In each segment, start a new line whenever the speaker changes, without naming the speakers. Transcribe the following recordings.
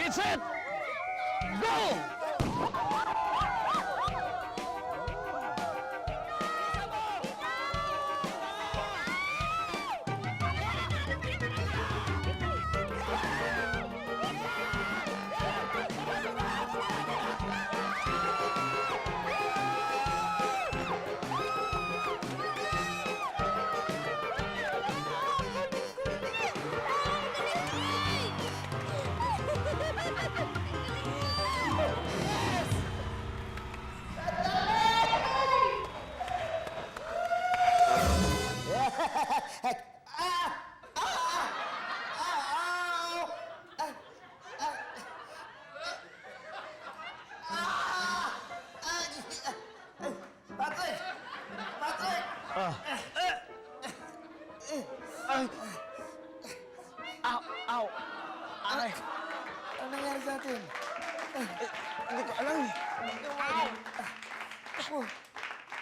Ready, set, go!
Patrick! Patrick!
Ay! Ow! Ow! Aray!
Ano nangyari sa atin?
Hindi ko alam eh.
Ow! Ako,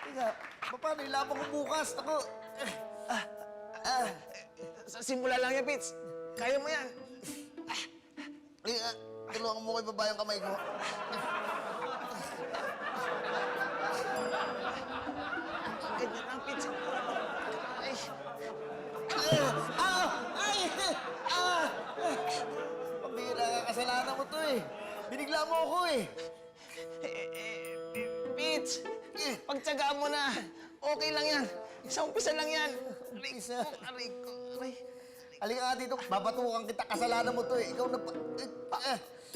teka, paano ilabang ko bukas? Ako,
Sa simula lang yan, Pits. Kaya mo yan.
tulungan mo ko ibaba yung kamay ko.
Ganyan lang, Pits. Ay!
Pambira ka, kasalanan mo to eh. Binigla mo ako eh.
Pits! Pagtsagaan mo na. Okay lang yan. Sa umpisa lang yan. Aray
Isa.
ko, aray ko, aray.
Halika nga dito, babatukan kita, kasalanan mo to eh. Ikaw na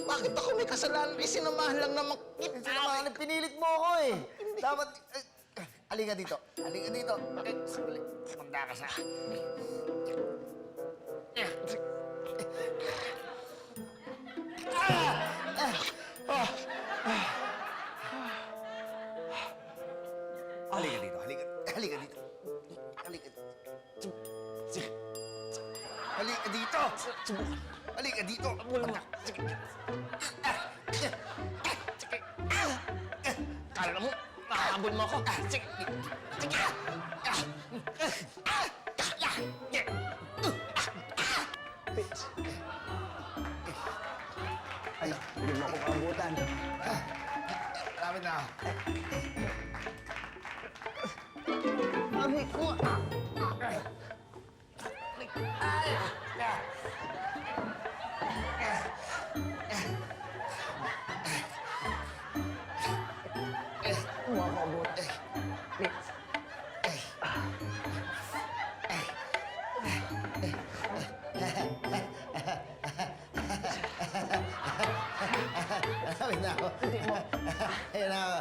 Bakit ako may kasalanan? Sinamahan lang naman kita.
Sinamahan, pinilit mo ako eh. Dapat, halika dito. Halika dito. Okay, sandali. Manda ka sa... Halika dito, halika. Halika dito. Halika dito.
Sige,
Halika dito.
subukan.
Halika dito.
Wala mo. Sige. Kala mo, makahabol mo ako. Sige. Sige. Pits. Ay, hindi mo ako maabutan.
Lapit na.
Aray ko. Makakabot. Pits.
Lapit na ako. Ayun na ako.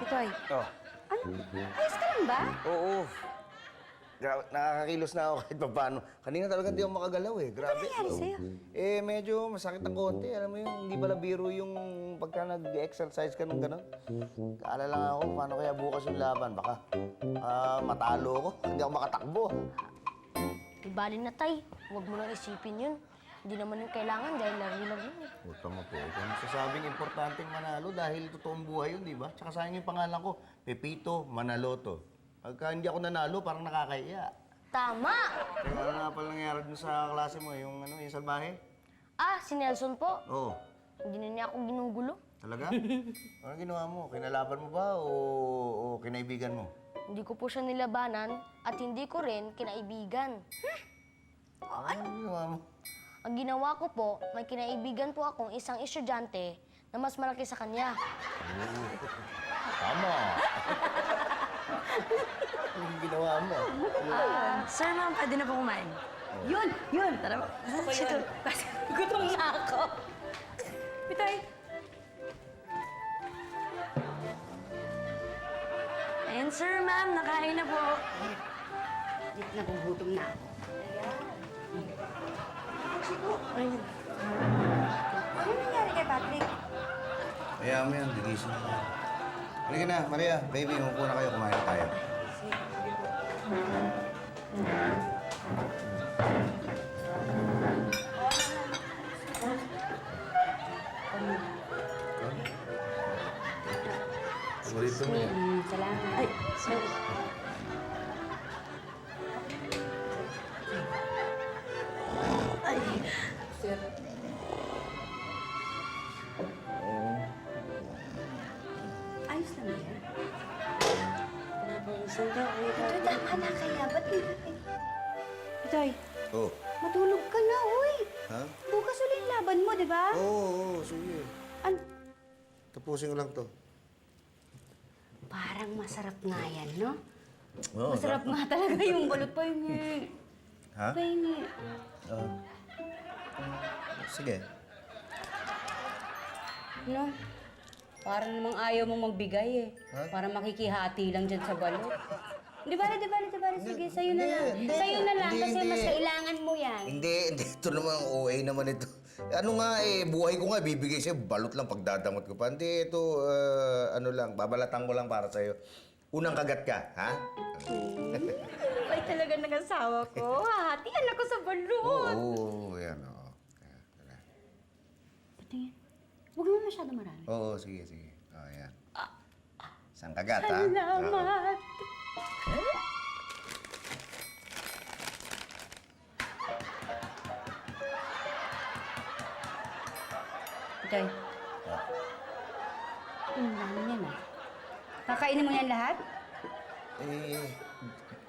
Itoy,
Oh.
ayos ka lang ba?
Oo. Nakakakilos na ako kahit paano. Kanina talaga hindi ako makagalaw eh. Grabe.
nangyari sa'yo?
Eh, medyo masakit ang konti. Alam mo yun, hindi pala biro yung pagka nag-exercise ka ng gano'n. Kaalala lang ako, paano kaya bukas yung laban? Baka matalo ako. Hindi ako makatakbo.
Di bali na, Tay. Huwag mo nang isipin yun. Hindi naman yung kailangan dahil laro lang yun eh.
Puta mo po. Kung masasabing importanteng manalo dahil totoong buhay yun, di ba? Tsaka sayang yung pangalan ko, Pepito Manaloto. Pagka hindi ako nanalo, parang nakakahiya.
Tama!
Kaya ano nga pala nangyari dun sa klase mo, yung yung salbahe?
Ah, si Nelson po.
Oo.
Hindi na niya ako ginugulo.
Talaga? Ano ginawa mo? Kinalaban mo ba o kinaibigan mo?
Hindi ko po siya nilabanan at hindi ko rin kinaibigan.
Ano ginawa mo?
Ang ginawa ko po, may kinaibigan po akong isang estudyante na mas malaki sa kanya.
Tama. Ano ginawa mo?
Sir, ma'am, pwede na po kumain. Yun! Yun! Tara po. Sige. Gutom na ako. Pitoy. Ayan, sir, ma'am. Nakain na po. Nagugutom na ako. Ayun.
Ano nangyari kay Patrick?
Kaya mo yan, gigising na. Halika na, Maria. Baby, umupo na kayo. Kumain na tayo. Paborito mo yan.
Salamat. Ay, sorry. Ay. Ayos lang yan.
Ito, tama na kaya. Ba't
Itoy,
Oh.
matulog ka na, uy?
Ha?
Bukas ulit yung laban mo, di ba?
Oo, sige. Tapusin ko lang to.
Parang masarap nga yan, no?
Oo,
Masarap nga talaga yung balot pa yung
Ha?
pahingi.
Sige.
no? Parang namang ayaw mong magbigay eh.
Ha?
Para makikihati lang dyan sa balot. Di ba? Sige, sa'yo na lang.
Hindi,
Sa'yo na lang
hindi,
kasi
hindi.
mas kailangan mo yan.
Hindi. Ito naman, OA naman ito. Ano nga buhay ko nga, bibigay sa'yo, balot lang pagdadamot ko pa. Hindi, ito, ano lang, babalatan ko lang para sa'yo. Unang kagat ka, ha?
Ay, talaga ng asawa ko. Hahatian ako sa balot.
Oo, yan, oo.
Patingin. Huwag naman masyado marami.
Oo, sige. Oo, yan. Isang kagat, ha? Oo.
Salamat.
Itoy. Ang dami yan ah. Kakainin mo yan lahat?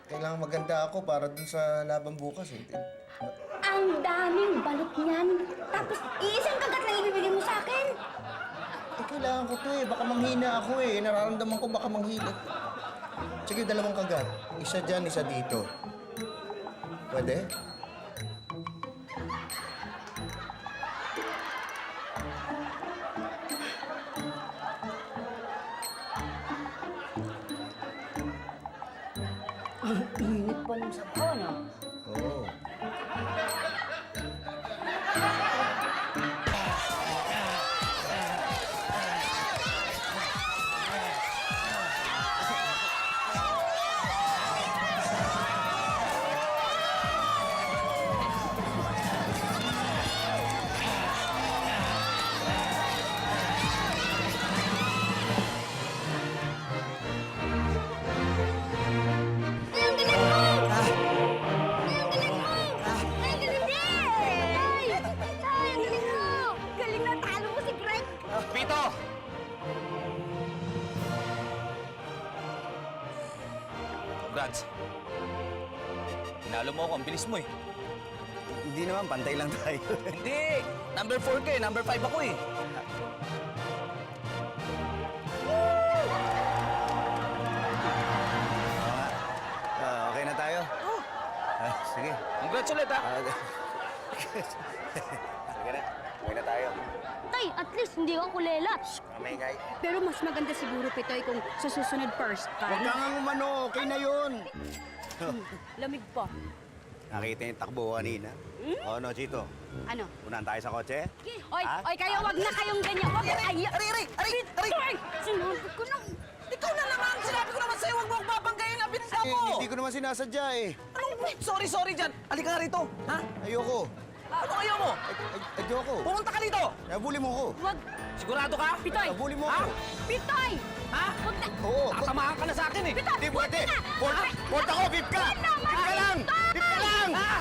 Kailangan maganda ako para dun sa laban bukas, eh.
Ang daming balot niyan. Tapos, iisang kagat lang ibibigay mo sa akin.
Kailangan ko to, eh. Baka manghina ako, eh. Nararamdaman ko baka manghina. Sige, 2 kagat. Isa dyan, isa dito. Pwede?
Ang init pa ng sabaw, no?
Oo.
Ang galing mo! Ang galing mo! Ang galing mo! Ay! Ay, ang galing mo! Galing na talo mo si Greg!
Pito! Congrats. Tinalo mo ako. Ang bilis mo eh.
Hindi naman, pantay lang tayo.
Hindi! Number 4 ka eh. Number 5 ako eh.
Okay na tayo? Sige.
Congrats ulit ha.
Sige na. Uwi na tayo.
Tay, at least hindi ako kulelat.
Mamingay.
Pero mas maganda siguro, Pitoy, kung sa susunod first
Huwag
ka.
ka nga umano. Okay na yun.
Lamig pa.
Nakita yung takbo kanina. Oo, no, Chito.
Ano?
Unahan tayo sa kotse?
Oy, oy, kayo, wag na kayong ganyan. Wag na kayo.
Aray!
Pitoy! Sinabi ko na.
Ikaw na naman! Sinabi ko naman sa'yo, huwag mo akong babanggayin na binigla mo!
Hindi ko naman sinasadya eh.
Sorry dyan! Halika nga rito! Ha?
Ayoko.
Ano ayaw mo?
Ayoko.
Pumunta ka dito!
Nabuli mo ko.
Wag.
Sigurado ka?
Pitoy!
Nabuli mo
Ha?
ko.
Pitoy!
Ha?
Oo.
Tatamahan ka na sa akin eh!
Hindi pwede. Port ako, VIP ka! VIP ka lang! VIP ka lang!
Ha?